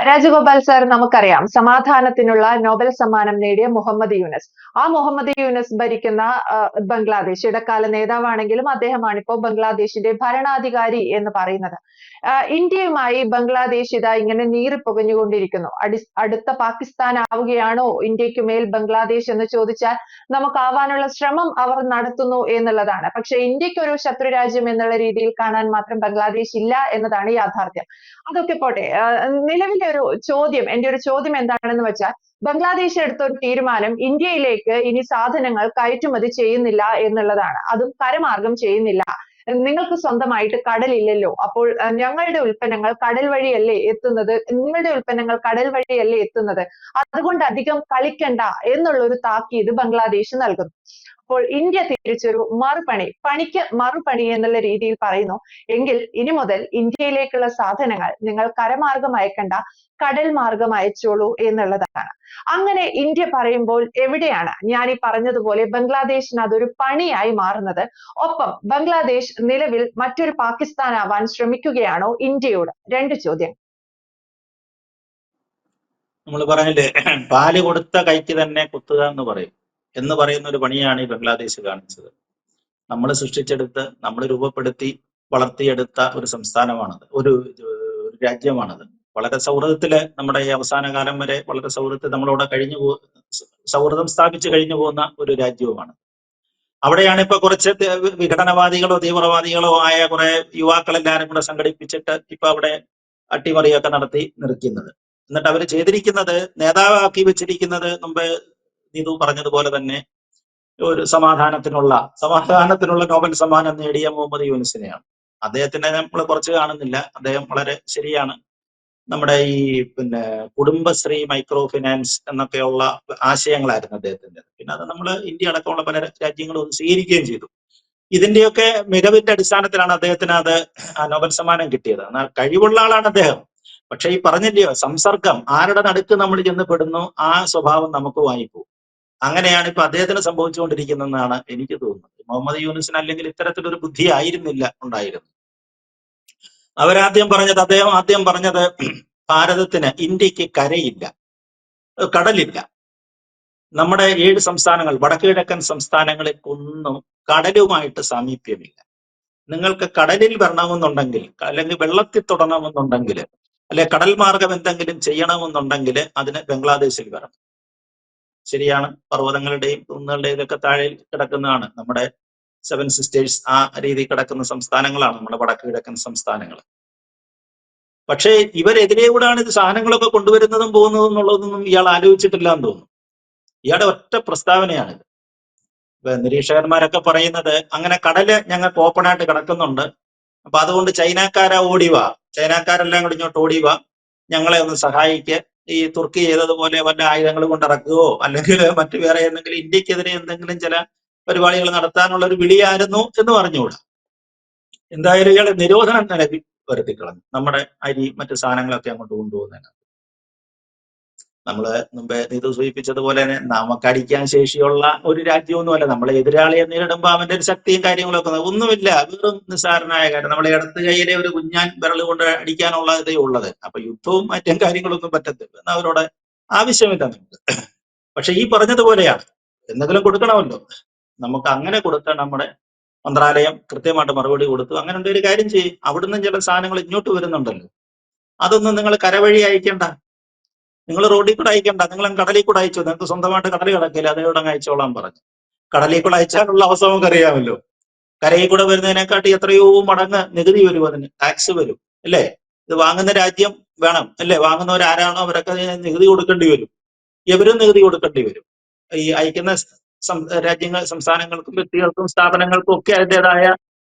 Rajagopal sir, നമുക്കറിയാം സമാധാനത്തിനുള്ള Nobel സമ്മാനം നേടിയ മുഹമ്മദ് യൂനസ്. ആ മുഹമ്മദ് യൂനസ് ഭരിക്കുന്ന ബംഗ്ലാദേശ് ഇടക്കാല നേതാവാണെങ്കിലും അദ്ദേഹമാണ് ഇപ്പോൾ ബംഗ്ലാദേശിന്റെ ഭരണാധികാരി എന്ന് പറയുന്നത്. ഇന്ത്യയുമായി ബംഗ്ലാദേശ് ഇതാ ഇങ്ങനെ നീറിപ്പുകഞ്ഞുകൊണ്ടിരിക്കുന്നു. അടുത്ത പാകിസ്ഥാൻ ആവുകയാണോ ഇന്ത്യക്ക് മേൽ ബംഗ്ലാദേശ് എന്ന് ചോദിച്ചാൽ നമുക്കാവാനുള്ള ശ്രമം അവർ നടത്തുന്നു എന്നുള്ളതാണ്. പക്ഷെ ഇന്ത്യക്ക് ഒരു ശത്രു രാജ്യം എന്നുള്ള രീതിയിൽ കാണാൻ മാത്രം ബംഗ്ലാദേശ് ഇല്ല എന്നതാണ് യാഥാർത്ഥ്യം. അതൊക്കെ പോട്ടെ. നിലവിലെ ഒരു ചോദ്യം, എന്റെ ഒരു ചോദ്യം എന്താണെന്ന് വെച്ചാൽ, ബംഗ്ലാദേശ് എടുത്ത ഒരു തീരുമാനം ഇന്ത്യയിലേക്ക് ഇനി സാധനങ്ങൾ കയറ്റുമതി ചെയ്യുന്നില്ല എന്നുള്ളതാണ്. അതും കരമാർഗം ചെയ്യുന്നില്ല. നിങ്ങൾക്ക് സ്വന്തമായിട്ട് കടലില്ലല്ലോ, അപ്പോൾ ഞങ്ങളുടെ ഉൽപ്പന്നങ്ങൾ കടൽ വഴിയല്ലേ എത്തുന്നത്, നിങ്ങളുടെ ഉൽപ്പന്നങ്ങൾ കടൽ വഴിയല്ലേ എത്തുന്നത്, അതുകൊണ്ട് അധികം കളിക്കണ്ട എന്നുള്ള ഒരു താക്കീത് ബംഗ്ലാദേശ് നൽകുന്നു. അപ്പോൾ ഇന്ത്യ തിരിച്ചൊരു പണിക്ക് മറുപണി എന്നുള്ള രീതിയിൽ പറയുന്നു, എങ്കിൽ ഇനി മുതൽ ഇന്ത്യയിലേക്കുള്ള സാധനങ്ങൾ നിങ്ങൾ കരമാർഗം അയക്കണ്ട, കടൽ മാർഗം അയച്ചോളൂ എന്നുള്ളതാണ്. അങ്ങനെ ഇന്ത്യ പറയുമ്പോൾ എവിടെയാണ് ഞാൻ ഈ പറഞ്ഞതുപോലെ ബംഗ്ലാദേശിന് അതൊരു പണിയായി മാറുന്നത്? ഒപ്പം ബംഗ്ലാദേശ് നിലവിൽ മറ്റൊരു പാകിസ്ഥാൻ ആവാൻ ശ്രമിക്കുകയാണോ ഇന്ത്യയോട്? രണ്ട് ചോദ്യം. നമ്മൾ പറഞ്ഞില്ലേ, പാല് കൊടുത്ത കൈക്ക് തന്നെ കുത്തുക എന്ന് പറയുന്ന ഒരു പണിയാണ് ഈ ബംഗ്ലാദേശ് കാണിച്ചത്. നമ്മൾ സൃഷ്ടിച്ചെടുത്ത്, നമ്മൾ രൂപപ്പെടുത്തി വളർത്തിയെടുത്ത ഒരു സംസ്ഥാനമാണത്, ഒരു രാജ്യമാണത്. വളരെ സൗഹൃദത്തില് നമ്മുടെ ഈ അവസാന കാലം വരെ വളരെ സൗഹൃദത്തിൽ നമ്മളോട് സൗഹൃദം സ്ഥാപിച്ചു കഴിഞ്ഞു പോകുന്ന ഒരു രാജ്യവുമാണ്. അവിടെയാണ് ഇപ്പൊ കുറച്ച് വിഘടനവാദികളോ തീവ്രവാദികളോ ആയ കുറെ യുവാക്കളെല്ലാരും കൂടെ സംഘടിപ്പിച്ചിട്ട് ഇപ്പൊ അവിടെ അട്ടിമറിയൊക്കെ നടത്തി നിൽക്കുന്നത്. എന്നിട്ട് അവർ ചെയ്തിരിക്കുന്നത്, നേതാവാക്കി വെച്ചിരിക്കുന്നത്, മുമ്പ് നീതു പറഞ്ഞതുപോലെ തന്നെ ഒരു സമാധാനത്തിനുള്ള നോബൽ സമ്മാനം നേടിയ മുഹമ്മദ് യൂനിസിനെയാണ്. അദ്ദേഹത്തിനെ നമ്മൾ കുറച്ച് കാണുന്നില്ല. അദ്ദേഹം വളരെ ശരിയാണ്. നമ്മുടെ ഈ കുടുംബശ്രീ, മൈക്രോ ഫിനാൻസ് എന്നൊക്കെയുള്ള ആശയങ്ങളായിരുന്നു അദ്ദേഹത്തിന്റെ. പിന്നെ അത് നമ്മൾ ഇന്ത്യ അടക്കമുള്ള പല രാജ്യങ്ങളും സ്വീകരിക്കുകയും ചെയ്തു. ഇതിന്റെയൊക്കെ മികവിന്റെ അടിസ്ഥാനത്തിലാണ് അദ്ദേഹത്തിന് അത് നോബൽ സമ്മാനം കിട്ടിയത്. എന്നാൽ കഴിവുള്ള ആളാണ് അദ്ദേഹം. പക്ഷെ ഈ പറഞ്ഞില്ലയോ, സംസർഗം, ആരുടെ നടുക്ക് നമ്മൾ ചെന്ന് പെടുന്നു ആ സ്വഭാവം നമുക്ക് വാങ്ങിപ്പോകും. അങ്ങനെയാണ് ഇപ്പൊ അദ്ദേഹത്തിന് സംഭവിച്ചുകൊണ്ടിരിക്കുന്നതെന്നാണ് എനിക്ക് തോന്നുന്നത്. മുഹമ്മദ് യൂനിസിന് അല്ലെങ്കിൽ ഇത്തരത്തിലൊരു ബുദ്ധി ആയിരുന്നില്ല ഉണ്ടായിരുന്നു. അദ്ദേഹം ആദ്യം പറഞ്ഞത് ഭാരതത്തിന്, ഇന്ത്യക്ക് കരയില്ല, കടലില്ല. നമ്മുടെ 7 സംസ്ഥാനങ്ങൾ, വടക്കു കിഴക്കൻ സംസ്ഥാനങ്ങൾക്കൊന്നും കടലുമായിട്ട് സാമീപ്യമില്ല. നിങ്ങൾക്ക് കടലിൽ വരണമെന്നുണ്ടെങ്കിൽ, അല്ലെങ്കിൽ വെള്ളത്തിൽ തൊടണമെന്നുണ്ടെങ്കിൽ, അല്ലെ കടൽ മാർഗം എന്തെങ്കിലും ചെയ്യണമെന്നുണ്ടെങ്കിൽ അതിന് ബംഗ്ലാദേശിൽ വരണം. ശരിയാണ്, പർവ്വതങ്ങളുടെയും കുന്നുകളുടെയും ഇതൊക്കെ താഴെ കിടക്കുന്നതാണ്. നമ്മുടെ 7 സിസ്റ്റേഴ്സ് ആ രീതി കിടക്കുന്ന സംസ്ഥാനങ്ങളാണ് നമ്മുടെ വടക്കു കിഴക്കൻ സംസ്ഥാനങ്ങൾ. പക്ഷേ ഇവരെതിരെകൂടാണ് ഇത് സാധനങ്ങളൊക്കെ കൊണ്ടുവരുന്നതും പോകുന്നതും എന്നുള്ളതൊന്നും ഇയാൾ ആലോചിച്ചിട്ടില്ല എന്ന് തോന്നുന്നു. ഇയാളുടെ ഒറ്റ പ്രസ്താവനയാണിത്. നിരീക്ഷകന്മാരൊക്കെ പറയുന്നത്, അങ്ങനെ കടല് ഞങ്ങൾക്ക് ഓപ്പണായിട്ട് കിടക്കുന്നുണ്ട്, അപ്പൊ അതുകൊണ്ട് ചൈനക്കാരെല്ലാം കൂടി ഇങ്ങോട്ട് ഓടിവാ, ഞങ്ങളെ ഒന്ന് സഹായിക്കുക, ഈ തുർക്കി ചെയ്തതുപോലെ വല്ല ആയുധങ്ങൾ കൊണ്ട് ഇറക്കുകയോ അല്ലെങ്കിൽ മറ്റു വേറെ എന്തെങ്കിലും ഇന്ത്യക്കെതിരെ എന്തെങ്കിലും ചില പരിപാടികൾ നടത്താനുള്ള ഒരു വിളിയായിരുന്നു എന്ന് പറഞ്ഞുകൂടാ. എന്തായാലും ഇയാളെ നിരോധനം വരുത്തിക്കളഞ്ഞു, നമ്മുടെ അരി മറ്റു സാധനങ്ങളൊക്കെ അങ്ങോട്ട് കൊണ്ടുപോകുന്നതിന്. നമ്മള് മുമ്പേ നീതു സൂചിപ്പിച്ചതുപോലെ തന്നെ നമുക്കടിക്കാൻ ശേഷിയുള്ള ഒരു രാജ്യമൊന്നുമല്ല. നമ്മളെ എതിരാളിയെ നേരിടുമ്പോ അവന്റെ ഒരു ശക്തിയും കാര്യങ്ങളൊക്കെ ഒന്നുമില്ല, വെറും നിസ്സാരനായ കാര്യം. നമ്മളെ ഇടത്ത് കൈയിലെ ഒരു കുഞ്ഞാൻ വിരൽ കൊണ്ട് അടിക്കാനുള്ള ഇതേ ഉള്ളത്. അപ്പൊ യുദ്ധവും മറ്റും കാര്യങ്ങളൊന്നും പറ്റത്തില്ല, എന്ന് അവരോട് ആവശ്യമില്ല നമുക്ക്. പക്ഷെ ഈ പറഞ്ഞതുപോലെയാണ്, എന്തെങ്കിലും കൊടുക്കണമല്ലോ. നമുക്ക് അങ്ങനെ കൊടുത്ത നമ്മുടെ മന്ത്രാലയം കൃത്യമായിട്ട് മറുപടി കൊടുത്തു. അങ്ങനെ ഒരു കാര്യം ചെയ്യും, അവിടുന്ന് ചില സാധനങ്ങൾ ഇങ്ങോട്ട് വരുന്നുണ്ടല്ലോ, അതൊന്നും നിങ്ങൾ കരവഴി അയക്കണ്ട, നിങ്ങൾ റോഡിൽ കൂടെ അയക്കണ്ട, നിങ്ങൾ കടലിൽ കൂടെ അയച്ചു. നിങ്ങൾക്ക് സ്വന്തമായിട്ട് കടൽ കിടക്കില്ല, അതോടെ അങ്ങ് അയച്ചോളാൻ പറഞ്ഞു. കടലിൽ കൂടെ അയച്ചാലുള്ള അവസ്ഥ നമുക്ക് അറിയാമല്ലോ. കരയിൽ കൂടെ വരുന്നതിനെക്കാട്ടി എത്രയോ മടങ്ങ് നികുതി വരും, അതിന് ടാക്സ് വരും, അല്ലേ? ഇത് വാങ്ങുന്ന രാജ്യം വേണം, അല്ലേ? വാങ്ങുന്നവരാരാണോ അവരൊക്കെ നികുതി കൊടുക്കേണ്ടി വരും. ഇവരും നികുതി കൊടുക്കേണ്ടി വരും. ഈ അയക്കുന്ന സംസ്ഥാനങ്ങൾക്കും വ്യക്തികൾക്കും സ്ഥാപനങ്ങൾക്കും ഒക്കെ അതിൻ്റെതായ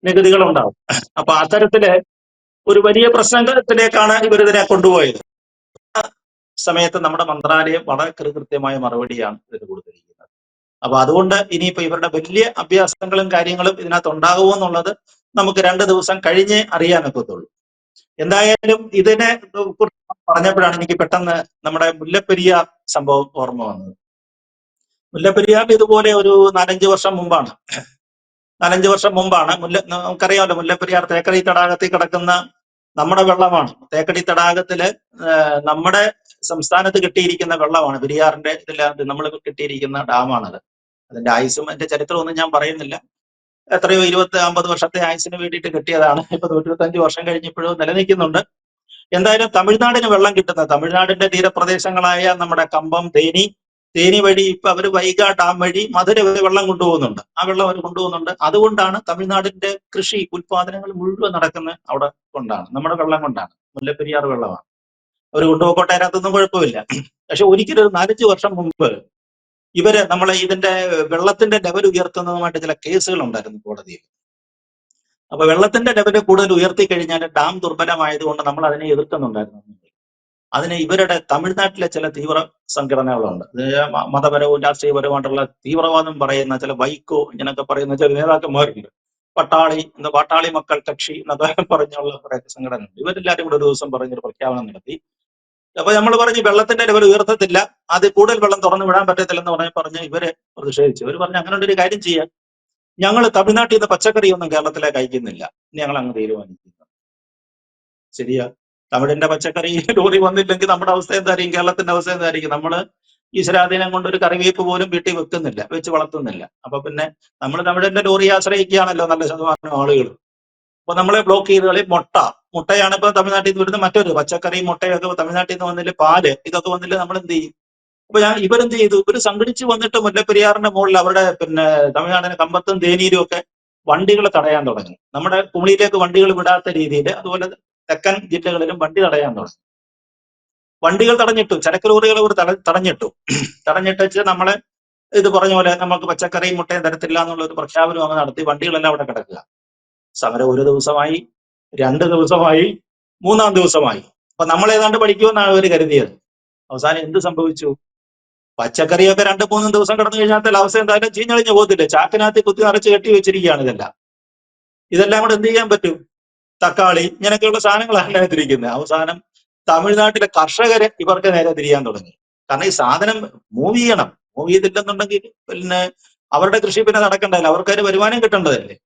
നികുതികൾ ഉണ്ടാവും. അപ്പൊ അത്തരത്തില് ഒരു വലിയ പ്രശ്നത്തിലേക്കാണ് ഇവരിതിനെ കൊണ്ടുപോയത്. സമയത്ത് നമ്മുടെ മന്ത്രാലയം വളരെ കൃത്യമായ മറുപടിയാണ് ഇതിന് കൊടുത്തിരിക്കുന്നത്. അപ്പൊ അതുകൊണ്ട് ഇനിയിപ്പോ ഇവരുടെ വലിയ അഭ്യാസങ്ങളും കാര്യങ്ങളും ഇതിനകത്ത് ഉണ്ടാകുമോ എന്നുള്ളത് നമുക്ക് 2 ദിവസം കഴിഞ്ഞേ അറിയാനൊക്കത്തുള്ളൂ. എന്തായാലും ഇതിനെ പറഞ്ഞപ്പോഴാണ് എനിക്ക് പെട്ടെന്ന് നമ്മുടെ മുല്ലപ്പെരിയാർ സംഭവം ഓർമ്മ വന്നത്. മുല്ലപ്പെരിയാറിൽ ഇതുപോലെ ഒരു 4-5 വർഷം മുമ്പാണ് നമുക്കറിയാമല്ലോ, മുല്ലപ്പെരിയാർ തേക്കടി തടാകത്തിൽ കിടക്കുന്ന നമ്മുടെ വെള്ളമാണ്. തേക്കടി തടാകത്തില് നമ്മുടെ സംസ്ഥാനത്ത് കിട്ടിയിരിക്കുന്ന വെള്ളമാണ്. പെരിയാറിന്റെ ഇതിനകത്ത് നമ്മൾ കിട്ടിയിരിക്കുന്ന ഡാമാണത്. അതിന്റെ ആയുസ്സും അതിന്റെ ചരിത്രമൊന്നും ഞാൻ പറയുന്നില്ല. എത്രയോ 20-50 വർഷത്തെ ആയുസിന് വേണ്ടിയിട്ട് കിട്ടിയതാണ്. ഇപ്പൊ 125 വർഷം കഴിഞ്ഞപ്പോഴും നിലനിൽക്കുന്നുണ്ട്. എന്തായാലും തമിഴ്നാടിന് വെള്ളം കിട്ടുന്നത് തമിഴ്നാടിന്റെ തീരപ്രദേശങ്ങളായ നമ്മുടെ കമ്പം, തേനി വഴി ഇപ്പൊ അവര് വൈഗ ഡാം വഴി മധുര വരെ വെള്ളം കൊണ്ടുപോകുന്നുണ്ട്. ആ വെള്ളം അവർ കൊണ്ടുപോകുന്നുണ്ട്. അതുകൊണ്ടാണ് തമിഴ്നാടിന്റെ കൃഷി ഉൽപാദനങ്ങൾ മുഴുവൻ നടക്കുന്നത് അവിടെ കൊണ്ടാണ്, നമ്മുടെ വെള്ളം കൊണ്ടാണ്. മുല്ലപ്പെരിയാർ വെള്ളമാണ് അവർ കൊണ്ടുപോകട്ടെ, അതിനകത്തൊന്നും കുഴപ്പമില്ല. പക്ഷെ ഒരിക്കലും ഒരു 4-5 വർഷം മുമ്പ് ഇവര് നമ്മളെ ഇതിന്റെ വെള്ളത്തിന്റെ ലെവൽ ഉയർത്തുന്നതുമായിട്ട് ചില കേസുകൾ ഉണ്ടായിരുന്നു കോടതിയിൽ. അപ്പൊ വെള്ളത്തിന്റെ ലെവൽ കൂടുതൽ ഉയർത്തി കഴിഞ്ഞാൽ ഡാം ദുർബലമായതുകൊണ്ട് നമ്മൾ അതിനെ എതിർക്കുന്നുണ്ടായിരുന്നു. അതിന് ഇവരുടെ തമിഴ്നാട്ടിലെ ചില തീവ്ര സംഘടനകളുണ്ട്. മതപരവും രാഷ്ട്രീയപരമായിട്ടുള്ള തീവ്രവാദം പറയുന്ന ചില വൈക്കോ ഇങ്ങനൊക്കെ പറയുന്ന ചില നേതാക്കന്മാരുണ്ട്. പാട്ടാളി മക്കൾ കക്ഷി എന്നൊക്കെ പറഞ്ഞുള്ള കുറെ സംഘടനയുണ്ട്. ഇവരെല്ലാരും കൂടെ ഒരു ദിവസം പറഞ്ഞൊരു പ്രഖ്യാപനം നടത്തി. അപ്പൊ നമ്മൾ പറഞ്ഞു വെള്ളത്തിന്റെ ലെവൽ ഉയർത്തത്തില്ല, അത് കൂടുതൽ വെള്ളം തുറന്നു വിടാൻ പറ്റത്തില്ലെന്ന് പറഞ്ഞ് ഇവര് പ്രതിഷേധിച്ചു. ഇവർ പറഞ്ഞു അങ്ങനെ ഒരു കാര്യം ചെയ്യാം, ഞങ്ങൾ തമിഴ്നാട്ടിൽ നിന്ന് പച്ചക്കറിയൊന്നും കേരളത്തിലേക്ക് അയക്കുന്നില്ല, ഞങ്ങൾ അങ്ങ് തീരുമാനിക്കുന്നു. ശരിയാ, തമിഴിന്റെ പച്ചക്കറി ലോറി വന്നില്ലെങ്കിൽ നമ്മുടെ അവസ്ഥ എന്തായിരിക്കും, കേരളത്തിന്റെ അവസ്ഥ എന്തായിരിക്കും? നമ്മള് ഈശ്വരാധീനം കൊണ്ട് ഒരു കറിവേപ്പ് പോലും വീട്ടിൽ വെക്കുന്നില്ല, വെച്ച് വളർത്തുന്നില്ല. അപ്പൊ പിന്നെ നമ്മൾ തമിഴിന്റെ ലോറി ആശ്രയിക്കുകയാണല്ലോ നല്ല ശതമാനം ആളുകൾ. അപ്പൊ നമ്മളെ ബ്ലോക്ക് ചെയ്ത് കളി. മുട്ടയാണ് ഇപ്പൊ തമിഴ്നാട്ടിൽ നിന്ന് വരുന്ന മറ്റൊരു പച്ചക്കറി, മുട്ടയൊക്കെ തമിഴ്നാട്ടിൽ നിന്ന് വന്നില്ല, പാല് ഇതൊക്കെ വന്നില്ല, നമ്മൾ എന്ത് ചെയ്യും? അപ്പൊ ഇവരെന്ത് ചെയ്തു, ഇവര് സംഘടിച്ച് വന്നിട്ട് മുല്ലപ്പെരിയാറിന്റെ മുകളിൽ അവരുടെ തമിഴ്നാടിന് കമ്പത്തും തേനിയിലും ഒക്കെ വണ്ടികൾ തടയാൻ തുടങ്ങി. നമ്മുടെ കുമളിയിലേക്ക് വണ്ടികൾ വിടാത്ത രീതിയിൽ, അതുപോലെ തെക്കൻ ജില്ലകളിലും വണ്ടി തടയാൻ തുടങ്ങി. വണ്ടികൾ തടഞ്ഞിട്ടു, ചരക്ക് ലോറികൾ ഇവർ തടഞ്ഞിട്ട് നമ്മളെ ഇത് പറഞ്ഞ പോലെ നമുക്ക് പച്ചക്കറിയും മുട്ടയും തരത്തില്ല എന്നുള്ള ഒരു പ്രഖ്യാപനം അങ്ങ് നടത്തി. വണ്ടികളെല്ലാം അവിടെ കിടക്കുക. സമരം 1 ദിവസമായി, 2 ദിവസമായി, 3-ാം ദിവസമായി. അപ്പൊ നമ്മൾ ഏതാണ്ട് പഠിക്കുമെന്നാണ് അവർ കരുതിയത്. അവസാനം എന്ത് സംഭവിച്ചു? പച്ചക്കറിയൊക്കെ 2-3 ദിവസം കിടന്നു കഴിഞ്ഞാൽ അവസ്ഥ എന്തായാലും ചീഞ്ഞളിഞ്ഞ് പോകത്തില്ലേ? ചാക്കിനകത്ത് കുത്തി നിറച്ച് കെട്ടി വെച്ചിരിക്കുകയാണ് ഇതെല്ലാം കൂടെ എന്ത് ചെയ്യാൻ പറ്റും? തക്കാളി ഇങ്ങനെയൊക്കെയുള്ള സാധനങ്ങളാണ് അതിനകത്തിരിക്കുന്നത്. അവസാനം തമിഴ്നാട്ടിലെ കർഷകരെ ഇവർക്ക് നേരെ തിരിയാൻ തുടങ്ങി. കാരണം ഈ സാധനം മൂവ് ചെയ്തില്ലെന്നുണ്ടെങ്കിൽ പിന്നെ അവരുടെ കൃഷി പിന്നെ നടക്കണ്ടല്ലോ, അവർക്ക് അതിന് വരുമാനം കിട്ടേണ്ടതല്ലേ.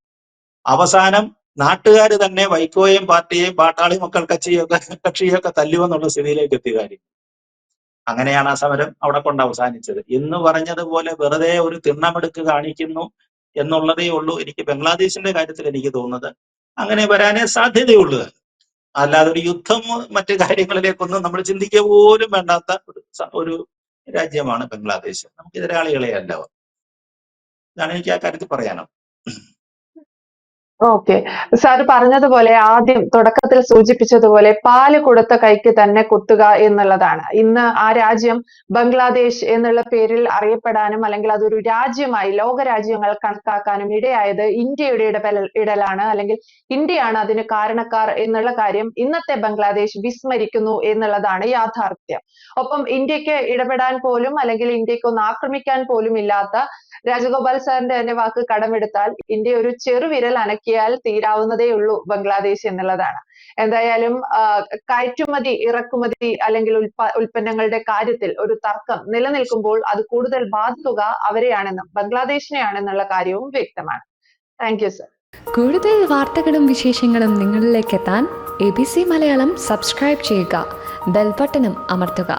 അവസാനം നാട്ടുകാർ തന്നെ വൈക്കോയും പാർട്ടിയെയും പാട്ടാളി മക്കൾ കക്ഷിയൊക്കെ തല്ലുവെന്നുള്ള സ്ഥിതിയിലേക്ക് എത്തിയ കാര്യം. അങ്ങനെയാണ് ആ സമരം അവിടെ കൊണ്ട് അവസാനിച്ചത്. എന്ന് പറഞ്ഞതുപോലെ വെറുതെ ഒരു തിണ്ണമെടുക്ക് കാണിക്കുന്നു എന്നുള്ളതേ ഉള്ളൂ. എനിക്ക് ബംഗ്ലാദേശിന്റെ കാര്യത്തിൽ എനിക്ക് തോന്നുന്നത് അങ്ങനെ വരാനേ സാധ്യതയുള്ളൂ. അല്ലാതെ ഒരു യുദ്ധം മറ്റു കാര്യങ്ങളിലേക്കൊന്നും നമ്മൾ ചിന്തിക്കുക പോലും വേണ്ടാത്ത ഒരു രാജ്യമാണ് ബംഗ്ലാദേശ്. നമുക്ക് എതിരാളികളെ അല്ല. ഇതാണ് എനിക്ക് ആ കാര്യത്തിൽ പറയാനോ. ഓക്കെ, സാർ പറഞ്ഞതുപോലെ ആദ്യം തുടക്കത്തിൽ സൂചിപ്പിച്ചതുപോലെ പാല് കൊടുത്ത കൈക്ക് തന്നെ കുത്തുക എന്നുള്ളതാണ്. ഇന്ന് ആ രാജ്യം ബംഗ്ലാദേശ് എന്നുള്ള പേരിൽ അറിയപ്പെടാനും അല്ലെങ്കിൽ അതൊരു രാജ്യമായി ലോക രാജ്യങ്ങൾ കണക്കാക്കാനും ഇടയായത് ഇന്ത്യയുടെ ഇടപെടലാണ്, അല്ലെങ്കിൽ ഇന്ത്യയാണ് അതിന് കാരണക്കാർ എന്നുള്ള കാര്യം ഇന്നത്തെ ബംഗ്ലാദേശ് വിസ്മരിക്കുന്നു എന്നുള്ളതാണ് യാഥാർത്ഥ്യം. ഒപ്പം ഇന്ത്യക്ക് ഇടപെടാൻ പോലും അല്ലെങ്കിൽ ഇന്ത്യക്ക് ഒന്ന് ആക്രമിക്കാൻ പോലും ഇല്ലാത്ത രാജഗോപാൽ സാറിന്റെ തന്നെ വാക്ക് കടമെടുത്താൽ ഇന്ത്യ ഒരു ചെറുവിരൽ അനക്കിയാൽ തീരാവുന്നതേ ഉള്ളൂ ബംഗ്ലാദേശ് എന്നുള്ളതാണ്. എന്തായാലും കയറ്റുമതി ഇറക്കുമതി അല്ലെങ്കിൽ ഉൽപ്പന്നങ്ങളുടെ കാര്യത്തിൽ ഒരു തർക്കം നിലനിൽക്കുമ്പോൾ അത് കൂടുതൽ ബാധിക്കുക അവരെയാണെന്നും ബംഗ്ലാദേശിനെയാണെന്നുള്ള കാര്യവും വ്യക്തമാണ്. Thank you sir. കൂടുതൽ വാർത്തകളും വിശേഷങ്ങളും നിങ്ങളിലേക്ക് എത്താൻ ABC മലയാളം സബ്സ്ക്രൈബ് ചെയ്യുക, ബെൽബട്ടനും അമർത്തുക.